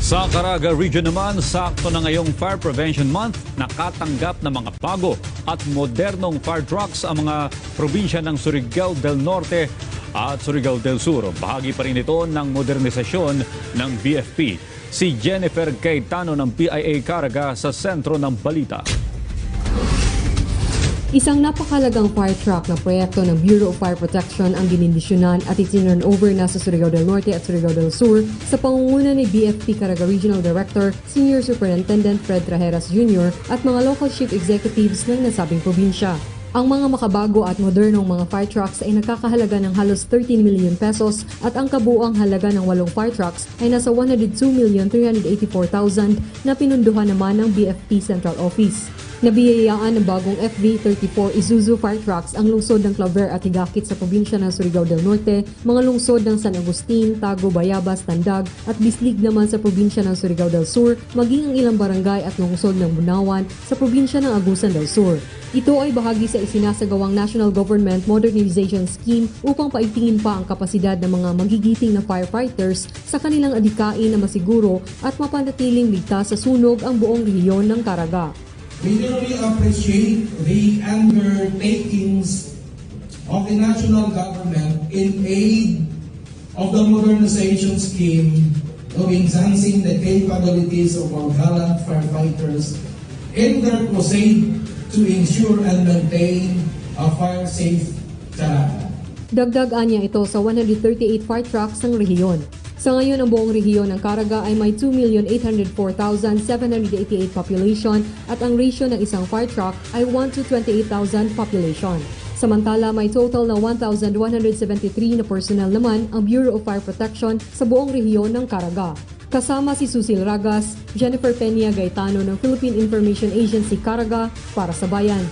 Sa Caraga Region naman, sakto na ngayong Fire Prevention Month, nakatanggap ng mga bago at modernong fire trucks ang mga probinsya ng Surigao del Norte at Surigao del Sur. Bahagi pa rin ito ng modernisasyon ng BFP. Si Jennifer Cayetano ng PIA Caraga sa sentro ng balita. Isang napakalagang fire truck na proyekto ng Bureau of Fire Protection ang dinindisyonan at itinurn over na sa Surigao del Norte at Surigao del Sur sa pangunguna ni BFP Caraga Regional Director, Senior Superintendent Fred Trajeras Jr. at mga local chief executives ng nasabing probinsya. Ang mga makabago at modernong mga fire trucks ay nagkakahalaga ng halos 13 million pesos at ang kabuuang halaga ng 8 fire trucks ay nasa 102,384,000 na pinunduhan naman ng BFP Central Office. Nabiyayaan ng bagong FV34 Isuzu fire trucks ang lungsod ng Claver at Higakit sa probinsya ng Surigao del Norte, mga lungsod ng San Agustin, Tago, Bayabas, Tandag at Bislig naman sa probinsya ng Surigao del Sur, maging ang ilang barangay at lungsod ng Bunawan sa probinsya ng Agusan del Sur. Ito ay bahagi sa isinasagawang National Government Modernization Scheme upang paigtingin pa ang kapasidad ng mga magigiting na firefighters sa kanilang adikain na masiguro at mapanatiling ligtas sa sunog ang buong rehiyon ng Caraga. We really appreciate the undertakings of the national government in aid of the modernization scheme of enhancing the capabilities of our gallant firefighters in their crusade to ensure and maintain a fire-safe Caraga. Dagdag niya ito sa 138 fire trucks ng rehiyon. Sa ngayon, ang buong rehiyon ng Caraga ay may 2,804,788 population at ang ratio ng isang fire truck ay 1 to 28,000 population. Samantala, may total na 1,173 na personnel naman ang Bureau of Fire Protection sa buong rehiyon ng Caraga. Kasama si Susil Ragas, Jennifer Peña Gaetano ng Philippine Information Agency Caraga para sa Bayan.